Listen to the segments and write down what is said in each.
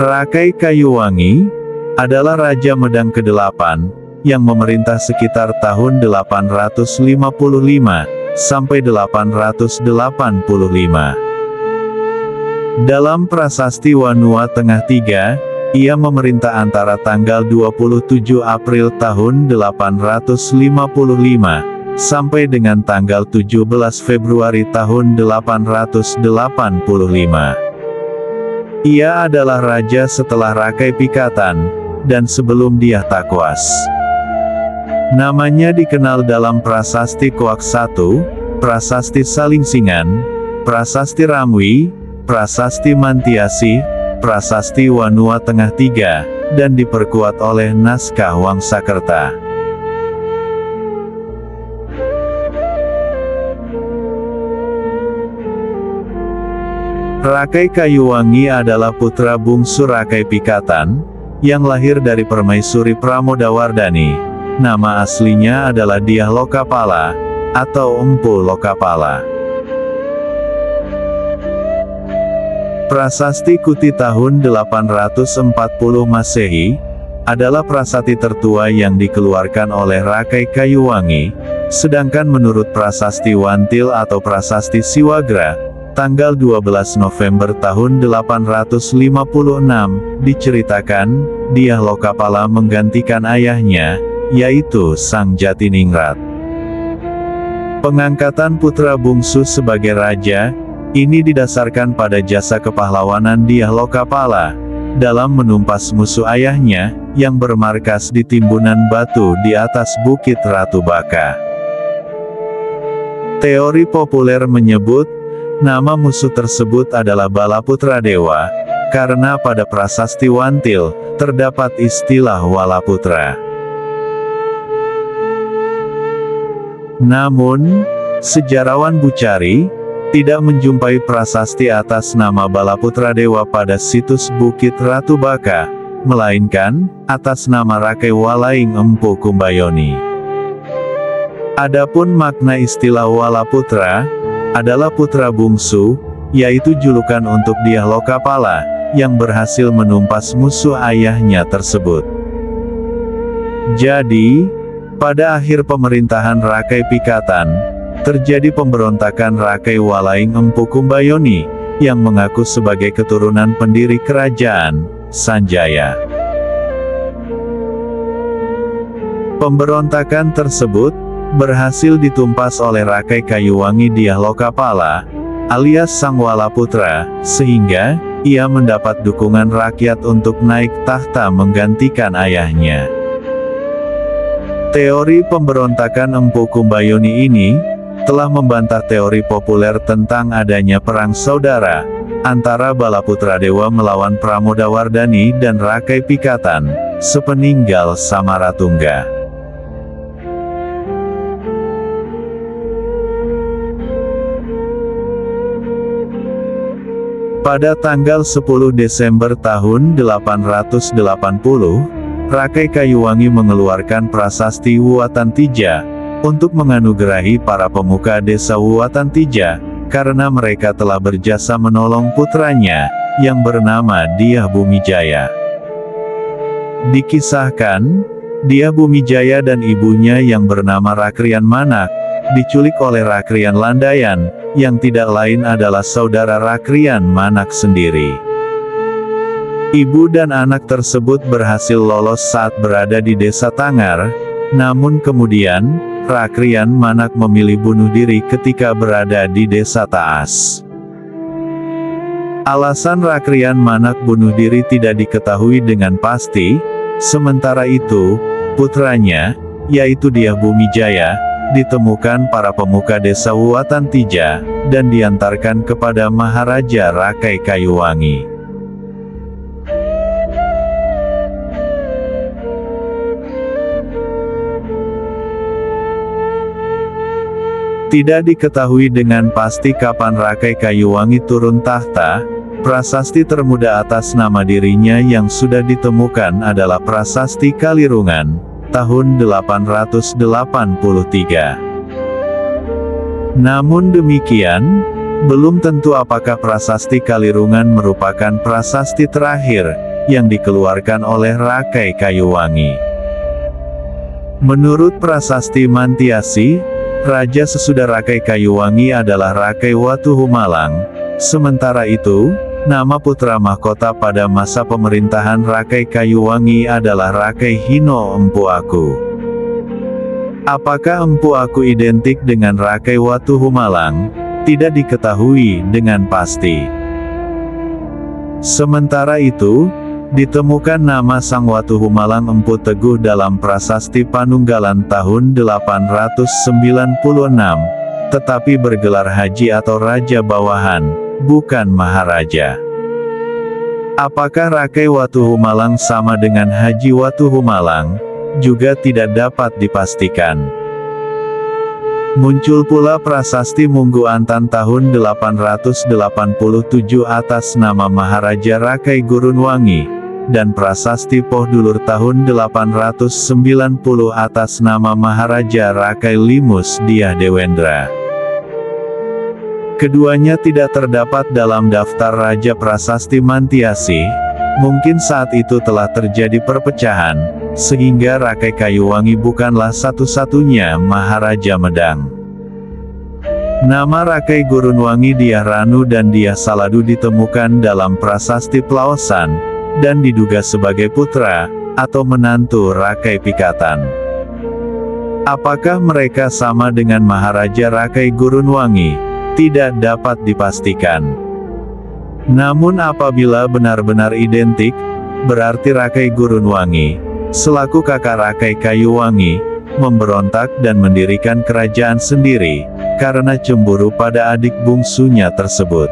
Rakai Kayuwangi adalah Raja Medang ke-8 yang memerintah sekitar tahun 855 sampai 885. Dalam Prasasti Wanua Tengah III, ia memerintah antara tanggal 27 April tahun 855 sampai dengan tanggal 17 Februari tahun 885. Ia adalah raja setelah Rakai Pikatan, dan sebelum Dyah Takwas. Namanya dikenal dalam Prasasti Koak I, Prasasti Salingsingan, Prasasti Ramwi, Prasasti Mantiasi, Prasasti Wanua Tengah III, dan diperkuat oleh naskah Wangsakerta. Rakai Kayuwangi adalah putra bungsu Rakai Pikatan, yang lahir dari Permaisuri Pramodawardhani. Nama aslinya adalah Dyah Lokapala, atau Empu Lokapala. Prasasti Kuti tahun 840 Masehi, adalah prasasti tertua yang dikeluarkan oleh Rakai Kayuwangi, sedangkan menurut Prasasti Wantil atau Prasasti Siwagra, tanggal 12 November tahun 856, diceritakan, Dyah Lokapala menggantikan ayahnya, yaitu Sang Jatiningrat. Pengangkatan putra bungsu sebagai raja, ini didasarkan pada jasa kepahlawanan Dyah Lokapala, dalam menumpas musuh ayahnya, yang bermarkas di timbunan batu di atas Bukit Ratu Baka. Teori populer menyebut, nama musuh tersebut adalah Balaputra Dewa, karena pada Prasasti Wantil, terdapat istilah Walaputra. Namun, sejarawan Bucari, tidak menjumpai prasasti atas nama Balaputra Dewa pada situs Bukit Ratu Baka, melainkan, atas nama Rakai Walaing Empu Kumbayoni. Adapun makna istilah Walaputra, adalah putra bungsu, yaitu julukan untuk Dyah Lokapala, yang berhasil menumpas musuh ayahnya tersebut. Jadi, pada akhir pemerintahan Rakai Pikatan, terjadi pemberontakan Rakai Walaing Empu Kumbayoni, yang mengaku sebagai keturunan pendiri kerajaan Sanjaya. Pemberontakan tersebut berhasil ditumpas oleh Rakai Kayuwangi Dyah Lokapala, alias Sang Walaputra, sehingga ia mendapat dukungan rakyat untuk naik tahta menggantikan ayahnya. Teori pemberontakan Empu Kumbayoni ini telah membantah teori populer tentang adanya perang saudara antara Balaputra Dewa melawan Pramodawardhani dan Rakai Pikatan, sepeninggal Samaratungga. Pada tanggal 10 Desember tahun 880, Rakai Kayuwangi mengeluarkan Prasasti Wuatantija, untuk menganugerahi para pemuka desa Wuatantija, karena mereka telah berjasa menolong putranya, yang bernama Dyah Bumijaya. Dikisahkan, Dyah Bumijaya dan ibunya yang bernama Rakrian Manak, diculik oleh Rakrian Landayan, yang tidak lain adalah saudara Rakrian Manak sendiri. Ibu dan anak tersebut berhasil lolos saat berada di desa Tangar, namun kemudian, Rakrian Manak memilih bunuh diri ketika berada di desa Taas. Alasan Rakrian Manak bunuh diri tidak diketahui dengan pasti, sementara itu, putranya, yaitu Dyah Bumijaya, ditemukan para pemuka desa Wuatantija, dan diantarkan kepada Maharaja Rakai Kayuwangi. Tidak diketahui dengan pasti kapan Rakai Kayuwangi turun tahta. Prasasti termuda atas nama dirinya yang sudah ditemukan adalah Prasasti Kalirungan, tahun 883. Namun demikian, belum tentu apakah Prasasti Kalirungan merupakan prasasti terakhir yang dikeluarkan oleh Rakai Kayuwangi. Menurut prasasti Mantiasi, raja sesudah Rakai Kayuwangi adalah Rakai Watuhumalang. Sementara itu, nama putra mahkota pada masa pemerintahan Rakai Kayuwangi adalah Rakai Hino Empu Aku. Apakah Empu Aku identik dengan Rakai Watuhumalang? Tidak diketahui dengan pasti. Sementara itu, ditemukan nama Sang Watuhumalang Empu Teguh dalam prasasti Panunggalan tahun 896, tetapi bergelar haji atau raja bawahan, bukan maharaja. Apakah Rakai Watuhumalang sama dengan Haji Watuhumalang? Juga tidak dapat dipastikan. Muncul pula prasasti Munggu Antan tahun 887 atas nama Maharaja Rakai Gurunwangi, dan prasasti Poh Dulur tahun 890 atas nama Maharaja Rakai Limus Dyah Dewendra. Keduanya tidak terdapat dalam daftar Raja Prasasti Mantiasi. Mungkin saat itu telah terjadi perpecahan, sehingga Rakai Kayuwangi bukanlah satu-satunya Maharaja Medang. Nama Rakai Gurunwangi Dyah Ranu dan Dyah Saladu ditemukan dalam prasasti Plaosan, dan diduga sebagai putra, atau menantu Rakai Pikatan. Apakah mereka sama dengan Maharaja Rakai Gurunwangi? Tidak dapat dipastikan. Namun apabila benar-benar identik, berarti Rakai Gurunwangi, selaku kakak Rakai Kayuwangi, memberontak dan mendirikan kerajaan sendiri, karena cemburu pada adik bungsunya tersebut.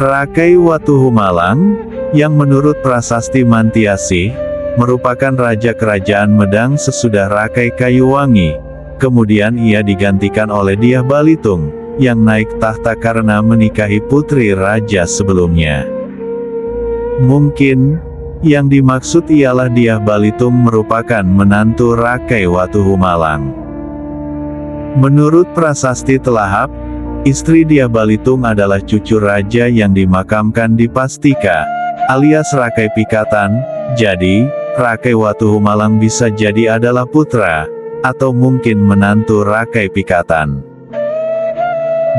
Rakai Watuhumalang, yang menurut prasasti Mantiasi, merupakan raja kerajaan Medang sesudah Rakai Kayuwangi. Kemudian ia digantikan oleh Dyah Balitung, yang naik tahta karena menikahi putri raja sebelumnya. Mungkin, yang dimaksud ialah Dyah Balitung merupakan menantu Rakai Watuhumalang. Menurut prasasti Telahap, istri Dyah Balitung adalah cucu raja yang dimakamkan di Pastika, alias Rakai Pikatan, jadi, Rakai Watuhumalang bisa jadi adalah putra, atau mungkin menantu Rakai Pikatan.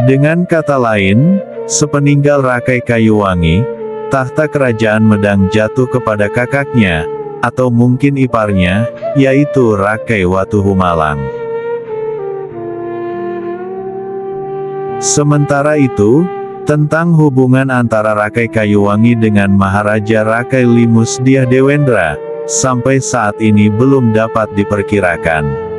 Dengan kata lain, sepeninggal Rakai Kayuwangi, tahta kerajaan Medang jatuh kepada kakaknya, atau mungkin iparnya, yaitu Rakai Watuhumalang. Sementara itu, tentang hubungan antara Rakai Kayuwangi dengan Maharaja Rakai Limus Dyah Dewendra, sampai saat ini belum dapat diperkirakan.